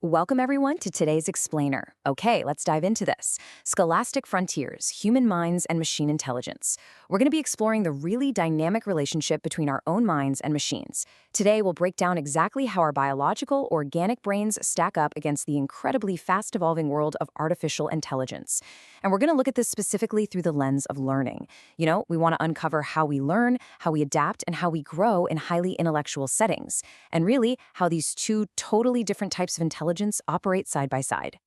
Welcome everyone to today's Explainer. Okay, let's dive into this. Scholastic Frontiers, Human Minds and Machine Intelligence. We're going to be exploring the really dynamic relationship between our own minds and machines. Today, we'll break down exactly how our biological, organic brains stack up against the incredibly fast-evolving world of artificial intelligence. And we're going to look at this specifically through the lens of learning. We want to uncover how we learn, how we adapt, and how we grow in highly intellectual settings. And really, how these two totally different types of intelligence operate side by side.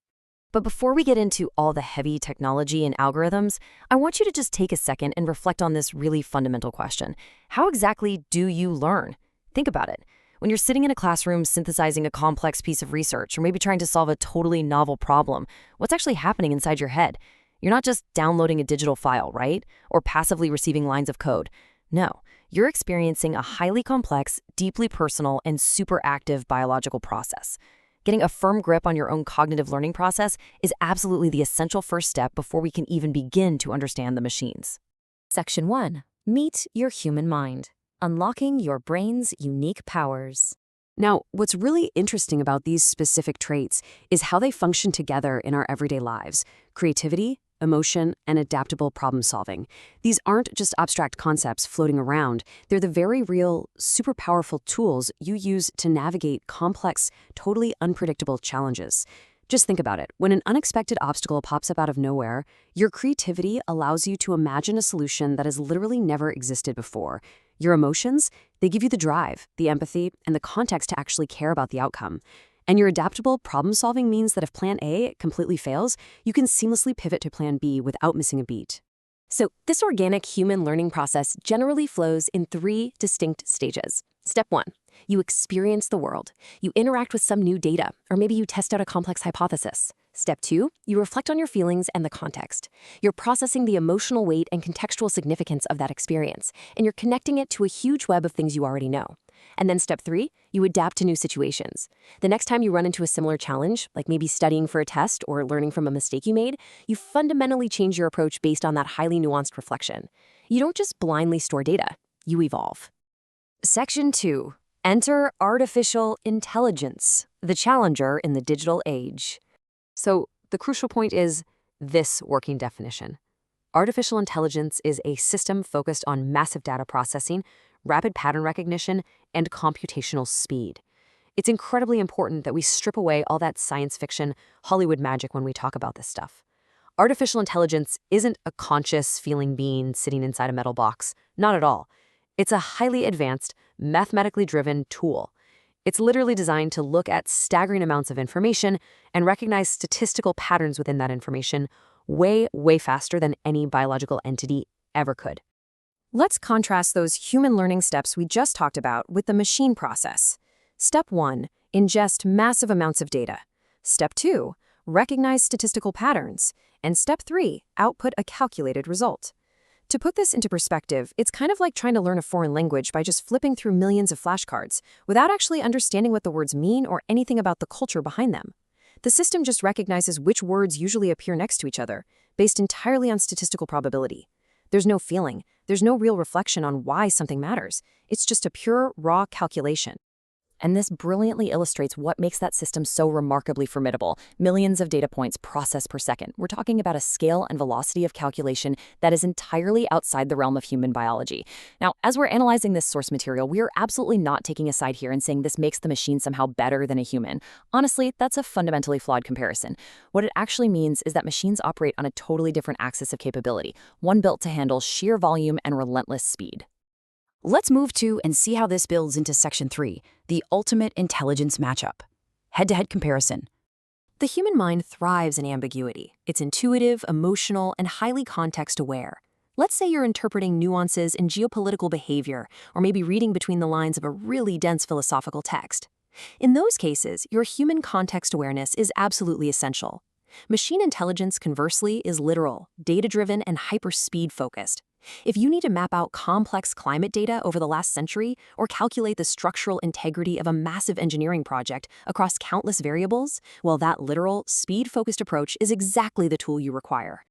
But before we get into all the heavy technology and algorithms, I want you to just take a second and reflect on this really fundamental question. How exactly do you learn? Think about it. When you're sitting in a classroom synthesizing a complex piece of research or maybe trying to solve a totally novel problem, what's actually happening inside your head? You're not just downloading a digital file, right? Or passively receiving lines of code. No, you're experiencing a highly complex, deeply personal, and super active biological process. Getting a firm grip on your own cognitive learning process is absolutely the essential first step before we can even begin to understand the machines. Section 1. Meet your human mind. Unlocking your brain's unique powers. Now, what's really interesting about these specific traits is how they function together in our everyday lives: creativity, emotion, and adaptable problem solving. These aren't just abstract concepts floating around. They're the very real, super powerful tools you use to navigate complex, totally unpredictable challenges. Just think about it. When an unexpected obstacle pops up out of nowhere, your creativity allows you to imagine a solution that has literally never existed before. Your emotions, they give you the drive, the empathy, and the context to actually care about the outcome. And your adaptable problem-solving means that if Plan A completely fails, you can seamlessly pivot to Plan B without missing a beat. So, this organic human learning process generally flows in 3 distinct stages. Step 1. You experience the world. You interact with some new data, or maybe you test out a complex hypothesis. Step 2. You reflect on your feelings and the context. You're processing the emotional weight and contextual significance of that experience, and you're connecting it to a huge web of things you already know. And then step 3, you adapt to new situations. The next time you run into a similar challenge, like maybe studying for a test or learning from a mistake you made, you fundamentally change your approach based on that highly nuanced reflection. You don't just blindly store data, you evolve. Section 2. Enter artificial intelligence, the challenger in the digital age. So the crucial point is this working definition. Artificial intelligence is a system focused on massive data processing, rapid pattern recognition, and computational speed. It's incredibly important that we strip away all that science fiction, Hollywood magic when we talk about this stuff. Artificial intelligence isn't a conscious, feeling being sitting inside a metal box. Not at all. It's a highly advanced, mathematically driven tool. It's literally designed to look at staggering amounts of information and recognize statistical patterns within that information way, way faster than any biological entity ever could. Let's contrast those human learning steps we just talked about with the machine process. Step 1. Ingest massive amounts of data. Step 2. Recognize statistical patterns. And Step 3. Output a calculated result. To put this into perspective, it's kind of like trying to learn a foreign language by just flipping through millions of flashcards without actually understanding what the words mean or anything about the culture behind them. The system just recognizes which words usually appear next to each other, based entirely on statistical probability. There's no feeling, there's no real reflection on why something matters. It's just a pure, raw calculation. And this brilliantly illustrates what makes that system so remarkably formidable. Millions of data points processed per second. We're talking about a scale and velocity of calculation that is entirely outside the realm of human biology. Now, as we're analyzing this source material, we are absolutely not taking a side here and saying this makes the machine somehow better than a human. Honestly, that's a fundamentally flawed comparison. What it actually means is that machines operate on a totally different axis of capability, one built to handle sheer volume and relentless speed. Let's move to and see how this builds into Section 3, the ultimate intelligence matchup. Head-to-head comparison. The human mind thrives in ambiguity. It's intuitive, emotional, and highly context-aware. Let's say you're interpreting nuances in geopolitical behavior, or maybe reading between the lines of a really dense philosophical text. In those cases, your human context awareness is absolutely essential. Machine intelligence, conversely, is literal, data-driven, and hyper-speed-focused. If you need to map out complex climate data over the last century or calculate the structural integrity of a massive engineering project across countless variables, well, that literal, speed-focused approach is exactly the tool you require.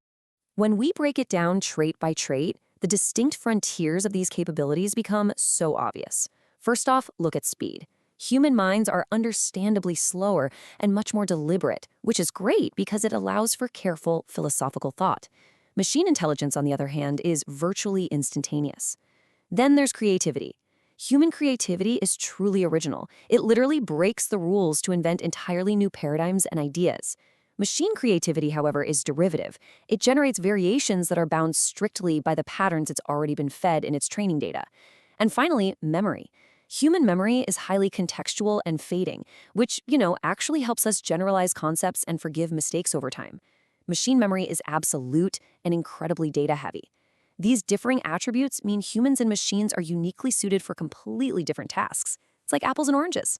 When we break it down trait by trait, the distinct frontiers of these capabilities become so obvious. First off, look at speed. Human minds are understandably slower and much more deliberate, which is great because it allows for careful philosophical thought. Machine intelligence, on the other hand, is virtually instantaneous. Then there's creativity. Human creativity is truly original. It literally breaks the rules to invent entirely new paradigms and ideas. Machine creativity, however, is derivative. It generates variations that are bound strictly by the patterns it's already been fed in its training data. And finally, memory. Human memory is highly contextual and fading, which, actually helps us generalize concepts and forgive mistakes over time. Machine memory is absolute and incredibly data-heavy. These differing attributes mean humans and machines are uniquely suited for completely different tasks. It's like apples and oranges.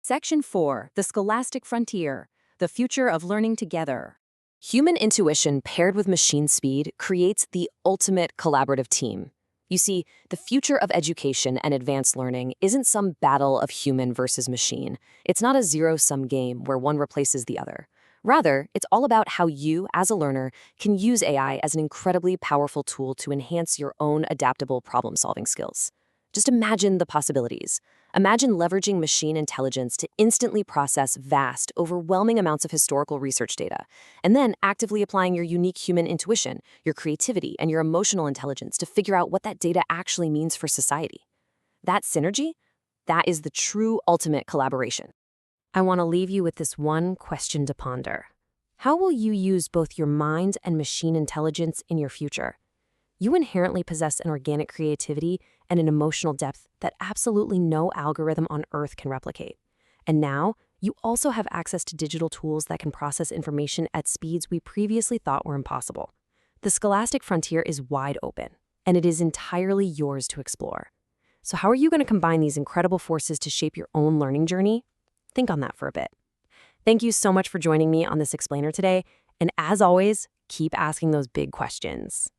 Section 4, the scholastic frontier, the future of learning together. Human intuition paired with machine speed creates the ultimate collaborative team. You see, the future of education and advanced learning isn't some battle of human versus machine. It's not a zero-sum game where one replaces the other. Rather, it's all about how you, as a learner, can use AI as an incredibly powerful tool to enhance your own adaptable problem-solving skills. Just imagine the possibilities. Imagine leveraging machine intelligence to instantly process vast, overwhelming amounts of historical research data, and then actively applying your unique human intuition, your creativity, and your emotional intelligence to figure out what that data actually means for society. That synergy? That is the true ultimate collaboration. I want to leave you with this one question to ponder. How will you use both your mind and machine intelligence in your future? You inherently possess an organic creativity and an emotional depth that absolutely no algorithm on Earth can replicate. And now, you also have access to digital tools that can process information at speeds we previously thought were impossible. The scholastic frontier is wide open, and it is entirely yours to explore. So how are you going to combine these incredible forces to shape your own learning journey? Think on that for a bit. Thank you so much for joining me on this explainer today, and as always, keep asking those big questions.